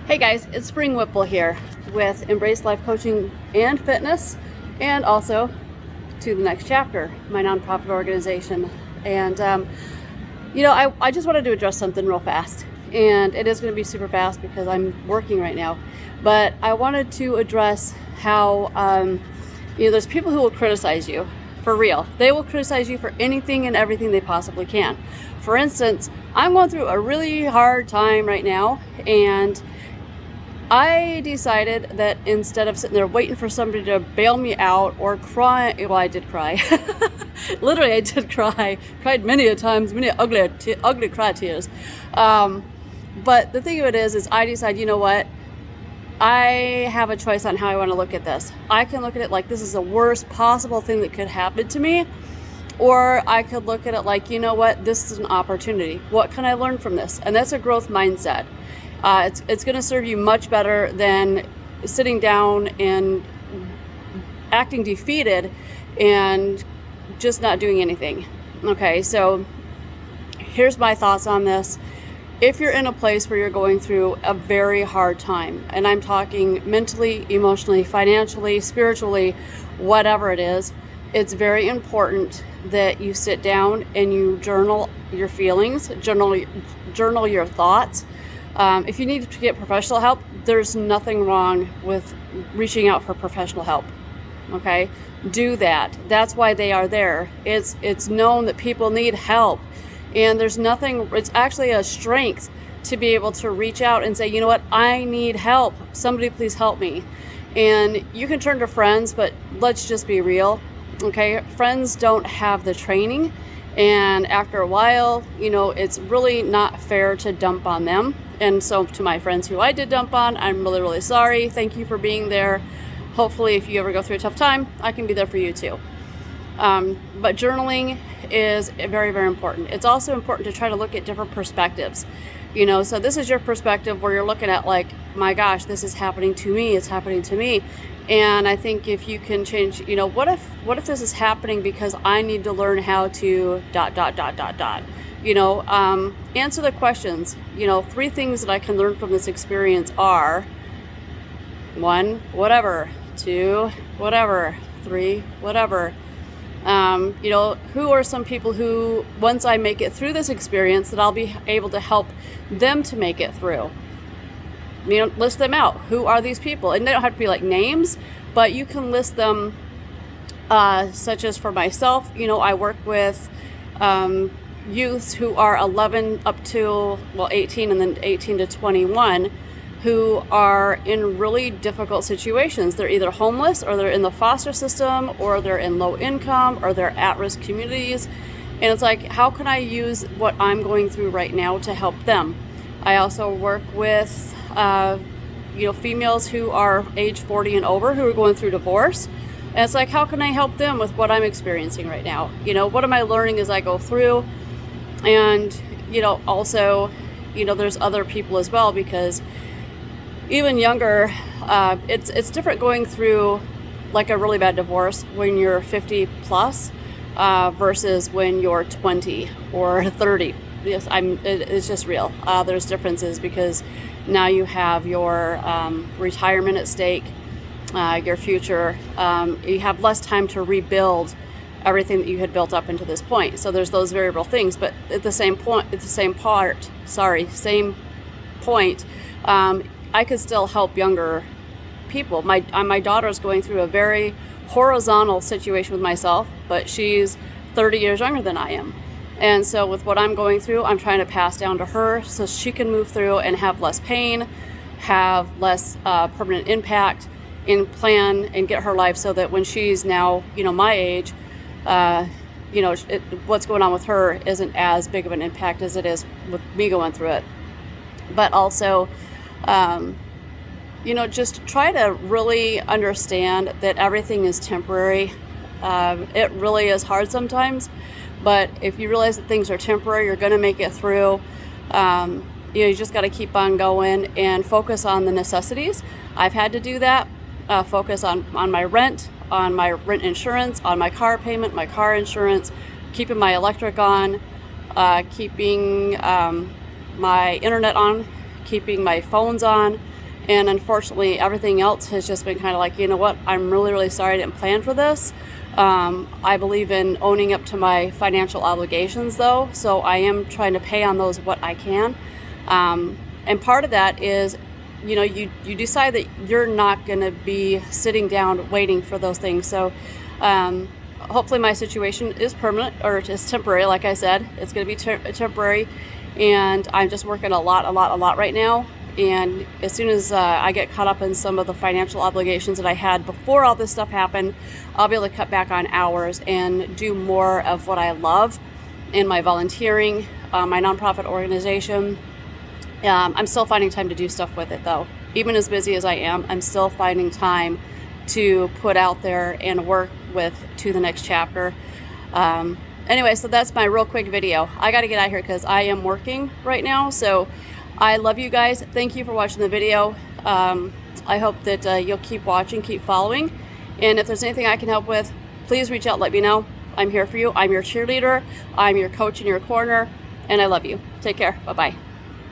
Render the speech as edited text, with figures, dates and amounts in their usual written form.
Hey guys, it's Spring Whipple here with Embrace Life Coaching and Fitness, and also To the Next Chapter, my nonprofit organization. And I just wanted to address something real fast, and it is going to be super fast because I'm working right now. But I wanted to address how there's people who will criticize you for real. They will criticize you for anything and everything they possibly can. For instance, I'm going through a really hard time right now, and I decided that instead of sitting there waiting for somebody to bail me out or cry, well, I did cry. Literally, I did cry. Cried many a times, many ugly cry tears. But the thing of it is I decide, you know what? I have a choice on how I want to look at this. I can look at it like this is the worst possible thing that could happen to me. Or I could look at it like, you know what? This is an opportunity. What can I learn from this? And that's a growth mindset. It's going to serve you much better than sitting down and acting defeated and just not doing anything. Okay, so here's my thoughts on this. If you're in a place where you're going through a very hard time, and I'm talking mentally, emotionally, financially, spiritually, whatever it is, it's very important that you sit down and you journal your feelings, journal your thoughts. If you need to get professional help, there's nothing wrong with reaching out for professional help. Okay, do that. That's why they are there. It's known that people need help, and there's nothing. It's actually a strength to be able to reach out and say, you know what, I need help. Somebody please help me. And you can turn to friends, but let's just be real. Okay, friends don't have the training, and after a while, it's really not fair to dump on them. And so to my friends who I did dump on, I'm really, really sorry. Thank you for being there. Hopefully, if you ever go through a tough time, I can be there for you too. But journaling is very, very important. It's also important to try to look at different perspectives. So this is your perspective where you're looking at like, my gosh, this is happening to me. It's happening to me. And I think if you can change, what if this is happening because I need to learn how to ... Answer the questions. 3 things that I can learn from this experience are 1, whatever, 2, whatever, 3, whatever. Who are some people who, once I make it through this experience, that I'll be able to help them to make it through. List them out. Who are these people? And they don't have to be like names, but you can list them, such as for myself, I work with youths who are 11 up to 18, and then 18 to 21, who are in really difficult situations. They're either homeless, or they're in the foster system, or they're in low income, or they're at-risk communities. And it's like, how can I use what I'm going through right now to help them? I also work with females who are age 40 and over who are going through divorce. And it's like, how can I help them with what I'm experiencing right now? What am I learning as I go through? And, also, there's other people as well, because even younger, it's different going through like a really bad divorce when you're 50 plus versus when you're 20 or 30. Yes, it's just real. There's differences because now you have your retirement at stake, your future. You have less time to rebuild everything that you had built up into this point. So there's those variable things, but at the same point, I could still help younger people. My daughter's going through a very horizontal situation with myself, but she's 30 years younger than I am. And so with what I'm going through, I'm trying to pass down to her so she can move through and have less pain, have less permanent impact, and plan and get her life so that when she's now, my age, what's going on with her isn't as big of an impact as it is with me going through it. But also, just try to really understand that everything is temporary. It really is hard sometimes, but if you realize that things are temporary, you're going to make it through. You just got to keep on going and focus on the necessities. I've had to do that. Focus on my rent, on my rent insurance, on my car payment, my car insurance, keeping my electric on, keeping my internet on, keeping my phones on, And unfortunately, everything else has just been kind of like, you know what, I'm really, really sorry I didn't plan for this. I believe in owning up to my financial obligations though, so I am trying to pay on those what I can. And part of that is, you know, you decide that you're not going to be sitting down waiting for those things. So hopefully my situation is permanent, or it's temporary. Like I said, it's going to be temporary, and I'm just working a lot right now. And as soon as I get caught up in some of the financial obligations that I had before all this stuff happened, I'll be able to cut back on hours and do more of what I love in my volunteering, my nonprofit organization. I'm still finding time to do stuff with it though. Even as busy as I am, I'm still finding time to put out there and work with To the Next Chapter. Anyway, so that's my real quick video. I got to get out of here because I am working right now. So I love you guys. Thank you for watching the video. I hope that you'll keep watching, keep following. And if there's anything I can help with, please reach out, let me know. I'm here for you. I'm your cheerleader. I'm your coach in your corner. And I love you. Take care. Bye-bye.